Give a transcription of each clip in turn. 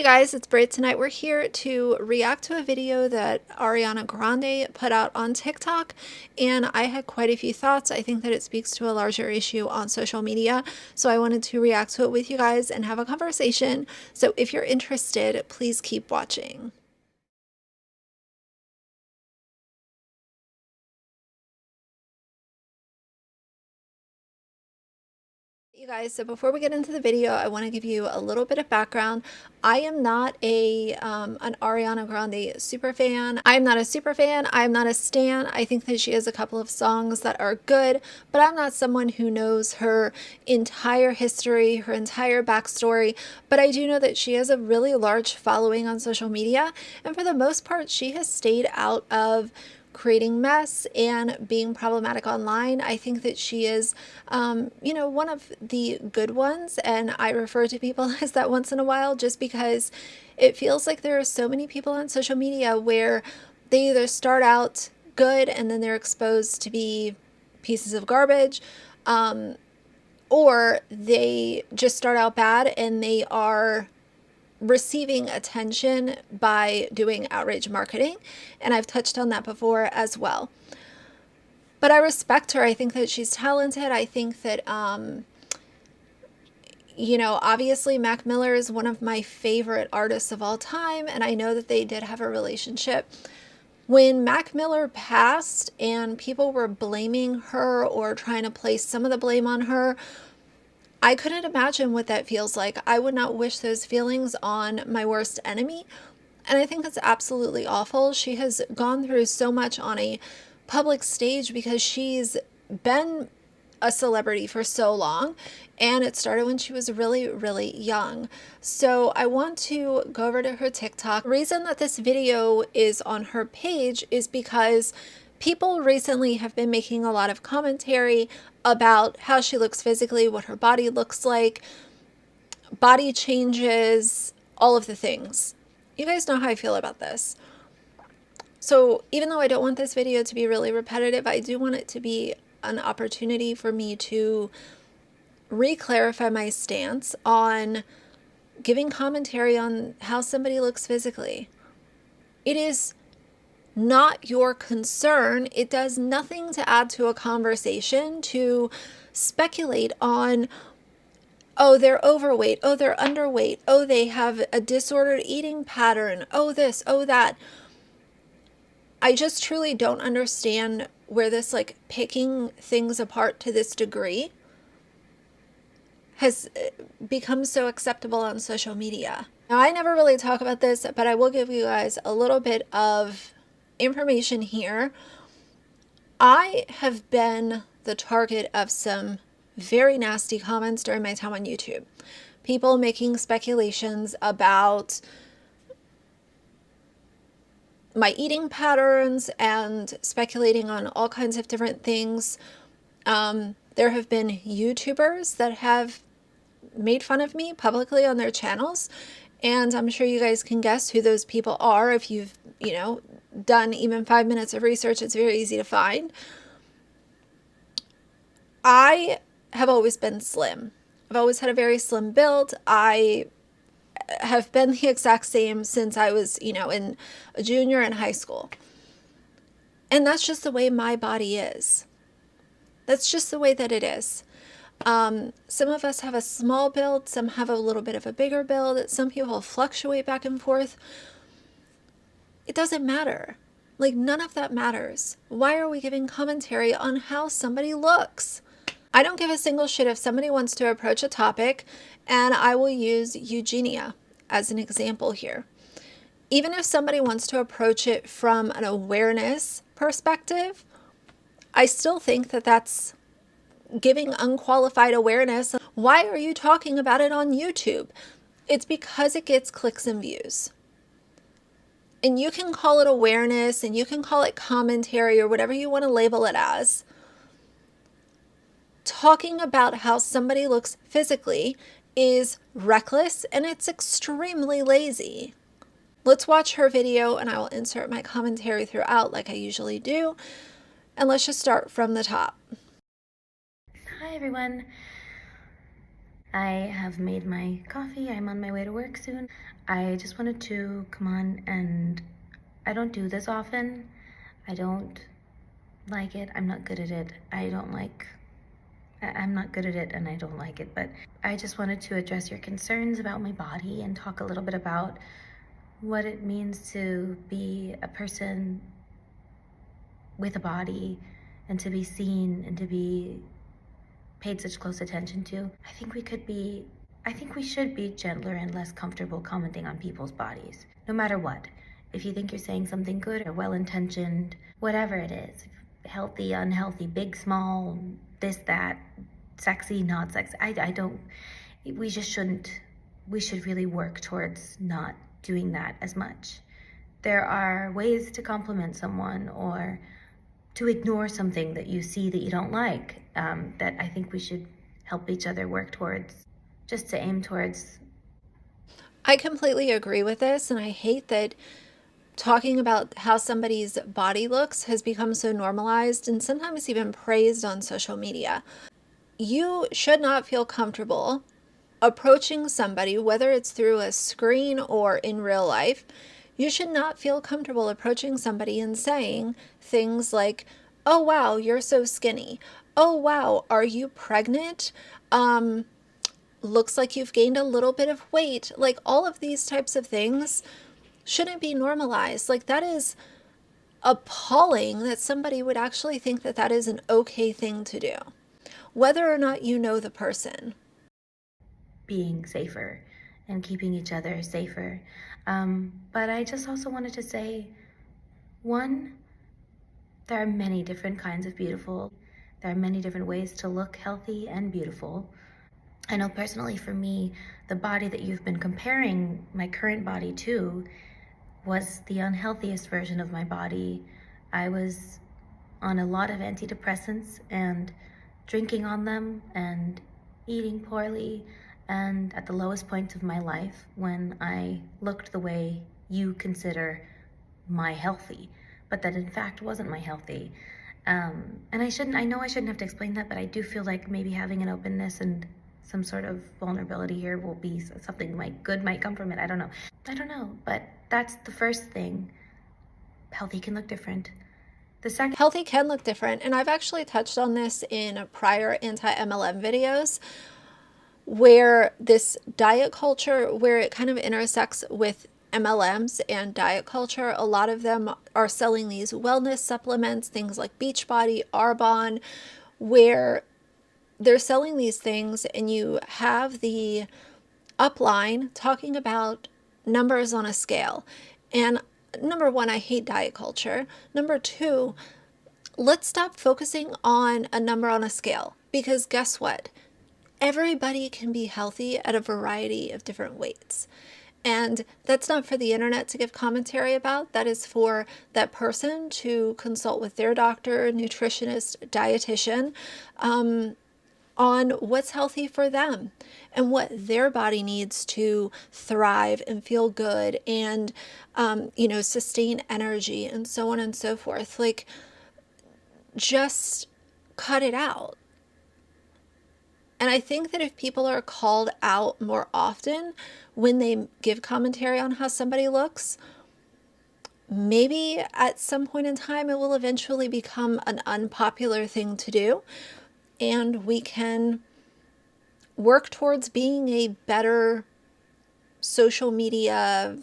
Hey guys, it's Brit. Tonight we're here to react to a video that Ariana Grande put out on TikTok, and I had quite a few thoughts. I think that it speaks to a larger issue on social media, so I wanted to react to it with you guys and have a conversation. So if you're interested, please keep watching. You guys, so before we get into the video, I want to give you a little bit of background. I am not an Ariana Grande super fan. I'm not a super fan. I'm not a stan. I think that she has a couple of songs that are good, but I'm not someone who knows her entire history, her entire backstory. But I do know that she has a really large following on social media, and for the most part, she has stayed out of creating mess and being problematic online. I think that she is, one of the good ones, and I refer to people as that once in a while just because it feels like there are so many people on social media where they either start out good and then they're exposed to be pieces of garbage, or they just start out bad and they are receiving attention by doing outrage marketing, and I've touched on that before as well. But I respect her. I think that she's talented. I think that obviously Mac Miller is one of my favorite artists of all time, and I know that they did have a relationship. When Mac Miller passed and people were blaming her or trying to place some of the blame on her, I couldn't imagine what that feels like. I would not wish those feelings on my worst enemy. And I think that's absolutely awful. She has gone through so much on a public stage because she's been a celebrity for so long, and it started when she was really, really young. So I want to go over to her TikTok. The reason that this video is on her page is because people recently have been making a lot of commentary about how she looks physically, what her body looks like, body changes, all of the things. You guys know how I feel about this. So even though I don't want this video to be really repetitive, I do want it to be an opportunity for me to re-clarify my stance on giving commentary on how somebody looks physically. It is not your concern. It does nothing to add to a conversation to speculate on, oh, they're overweight, oh, they're underweight, oh, they have a disordered eating pattern, oh, this, oh, that. I just truly don't understand where this picking things apart to this degree has become so acceptable on social media. Now, I never really talk about this, but I will give you guys a little bit of information here. I have been the target of some very nasty comments during my time on YouTube. People making speculations about my eating patterns and speculating on all kinds of different things. There have been YouTubers that have made fun of me publicly on their channels, and I'm sure you guys can guess who those people are. If you've, done even 5 minutes of research, it's very easy to find. I have always been slim. I've always had a very slim build. I have been the exact same since I was, in a junior in high school. And that's just the way my body is. That's just the way that it is. Some of us have a small build, some have a little bit of a bigger build, some people fluctuate back and forth. It doesn't matter. None of that matters. Why are we giving commentary on how somebody looks? I don't give a single shit if somebody wants to approach a topic, and I will use eugenia as an example here. Even if somebody wants to approach it from an awareness perspective, I still think that that's giving unqualified awareness. Why are you talking about it on YouTube? It's because it gets clicks and views. And you can call it awareness and you can call it commentary or whatever you want to label it as. Talking about how somebody looks physically is reckless and it's extremely lazy. Let's watch her video and I will insert my commentary throughout like I usually do. And let's just start from the top. Hi everyone. I have made my coffee. I'm on my way to work soon. I just wanted to come on, and I don't do this often. I don't like it. I'm not good at it. I'm not good at it and I don't like it, but I just wanted to address your concerns about my body and talk a little bit about what it means to be a person with a body and to be seen and to be paid such close attention to. I think we should be gentler and less comfortable commenting on people's bodies, no matter what. If you think you're saying something good or well intentioned, whatever it is, healthy, unhealthy, big, small, this, that, sexy, not sexy, I don't, we just shouldn't, we should really work towards not doing that as much. There are ways to compliment someone or to ignore something that you see that you don't like, that I think we should help each other work towards, just to aim towards. I completely agree with this, and I hate that talking about how somebody's body looks has become so normalized and sometimes even praised on social media. You should not feel comfortable approaching somebody, whether it's through a screen or in real life. You should not feel comfortable approaching somebody and saying things like, "Oh wow, you're so skinny. Oh wow, are you pregnant? Looks like you've gained a little bit of weight." Like, all of these types of things shouldn't be normalized. Like, that is appalling that somebody would actually think that that is an okay thing to do, whether or not you know the person. Being safer and keeping each other safer. But I just also wanted to say, one, there are many different kinds of beautiful. There are many different ways to look healthy and beautiful. I know personally for me, the body that you've been comparing my current body to was the unhealthiest version of my body. I was on a lot of antidepressants and drinking on them and eating poorly, and at the lowest point of my life when I looked the way you consider my healthy, but that in fact wasn't my healthy. And I know I shouldn't have to explain that, but I do feel like maybe having an openness and some sort of vulnerability here will be something might come from it. I don't know, but that's the first thing. Healthy can look different. The second, Healthy can look different, and I've actually touched on this in prior anti-MLM videos, where this diet culture, where it kind of intersects with MLMs and diet culture. A lot of them are selling these wellness supplements, things like Beachbody, Arbonne, where they're selling these things and you have the upline talking about numbers on a scale. And number one, I hate diet culture. Number two, let's stop focusing on a number on a scale, because guess what? Everybody can be healthy at a variety of different weights. And that's not for the internet to give commentary about. That is for that person to consult with their doctor, nutritionist, dietitian, on what's healthy for them and what their body needs to thrive and feel good and, sustain energy and so on and so forth. Like, just cut it out. And I think that if people are called out more often when they give commentary on how somebody looks, maybe at some point in time it will eventually become an unpopular thing to do. And we can work towards being a better social media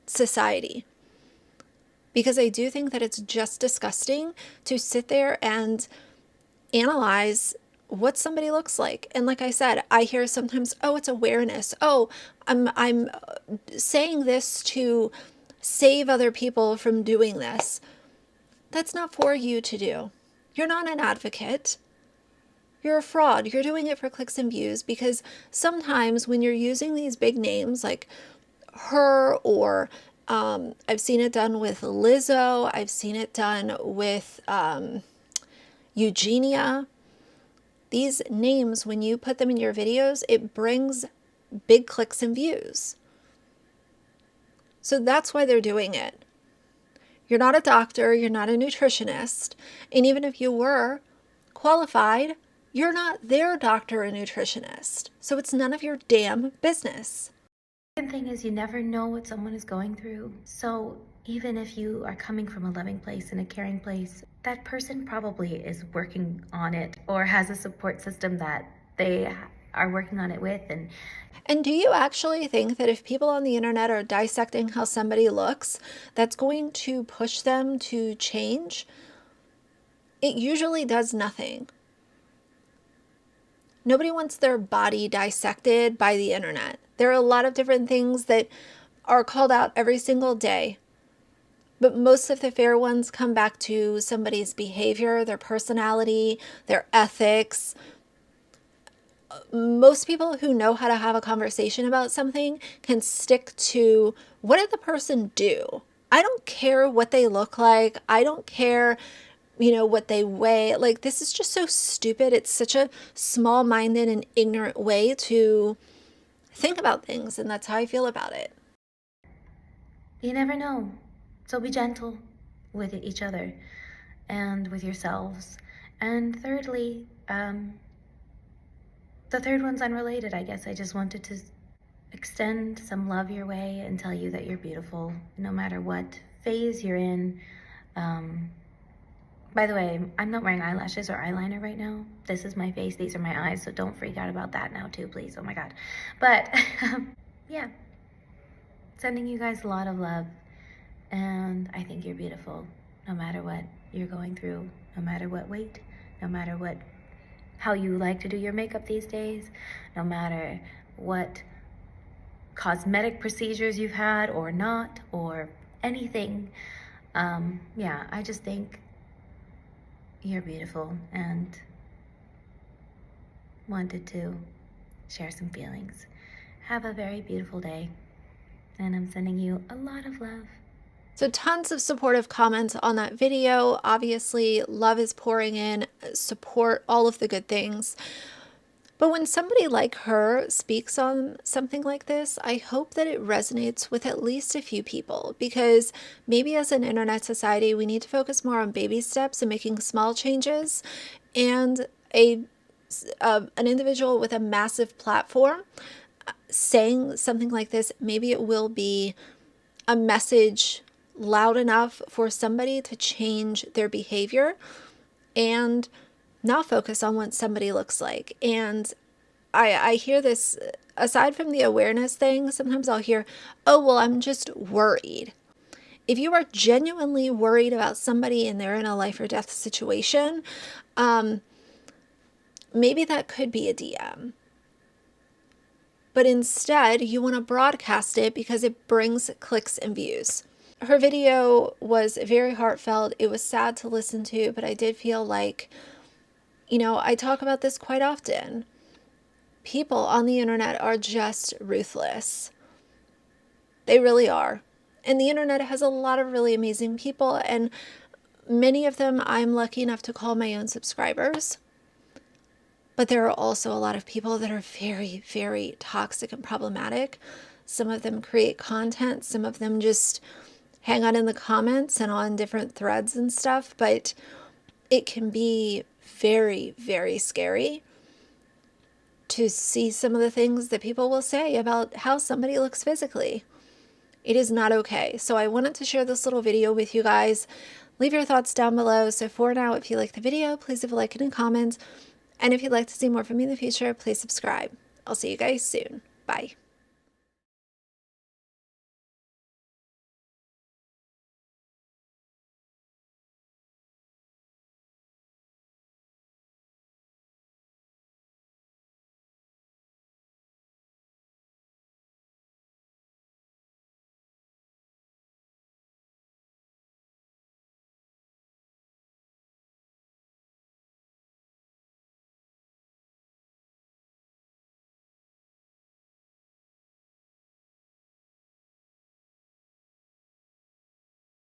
society. Because I do think that it's just disgusting to sit there and analyze what somebody looks like. And like I said, I hear sometimes, "Oh, it's awareness. Oh, I'm saying this to save other people from doing this." That's not for you to do. You're not an advocate. You're a fraud. You're doing it for clicks and views, because sometimes when you're using these big names like her, or I've seen it done with Lizzo, I've seen it done with Eugenia. These names, when you put them in your videos, it brings big clicks and views. So that's why they're doing it. You're not a doctor, you're not a nutritionist, and even if you were qualified, You're not their doctor or nutritionist, so it's none of your damn business. Second thing is, you never know what someone is going through. So even if you are coming from a loving place and a caring place, that person probably is working on it or has a support system that they are working on it with. And do you actually think that if people on the internet are dissecting how somebody looks, that's going to push them to change? It usually does nothing. Nobody wants their body dissected by the internet. There are a lot of different things that are called out every single day, but most of the fair ones come back to somebody's behavior, their personality, their ethics. Most people who know how to have a conversation about something can stick to, what did the person do? I don't care what they look like. I don't care, what they weigh. Like, this is just so stupid. It's such a small-minded and ignorant way to think about things, and that's how I feel about it. You never know. So be gentle with each other and with yourselves. And thirdly, the third one's unrelated, I guess. I just wanted to extend some love your way and tell you that you're beautiful no matter what phase you're in. By the way, I'm not wearing eyelashes or eyeliner right now. This is my face, these are my eyes, so don't freak out about that now too, please. Oh my God. But yeah, sending you guys a lot of love. And I think you're beautiful no matter what you're going through, no matter what weight, no matter how you like to do your makeup these days, no matter what cosmetic procedures you've had or not, or anything. Yeah, I just think you're beautiful and wanted to share some feelings. Have a very beautiful day, and I'm sending you a lot of love. So tons of supportive comments on that video. Obviously, love is pouring in, support, all of the good things. But when somebody like her speaks on something like this, I hope that it resonates with at least a few people, because maybe as an internet society, we need to focus more on baby steps and making small changes. And an individual with a massive platform saying something like this, maybe it will be a message loud enough for somebody to change their behavior and not focus on what somebody looks like. And I hear this, aside from the awareness thing, sometimes I'll hear, oh, well, I'm just worried. If you are genuinely worried about somebody and they're in a life or death situation, maybe that could be a DM. But instead, you want to broadcast it because it brings clicks and views. Her video was very heartfelt. It was sad to listen to, but I did feel like, I talk about this quite often. People on the internet are just ruthless. They really are. And the internet has a lot of really amazing people, and many of them I'm lucky enough to call my own subscribers. But there are also a lot of people that are very, very toxic and problematic. Some of them create content. Some of them just hang out in the comments and on different threads and stuff. But it can be very, very scary to see some of the things that people will say about how somebody looks physically. It is not okay. So I wanted to share this little video with you guys. Leave your thoughts down below. So for now, if you like the video, please leave a like and a comment. And if you'd like to see more from me in the future, please subscribe. I'll see you guys soon. Bye.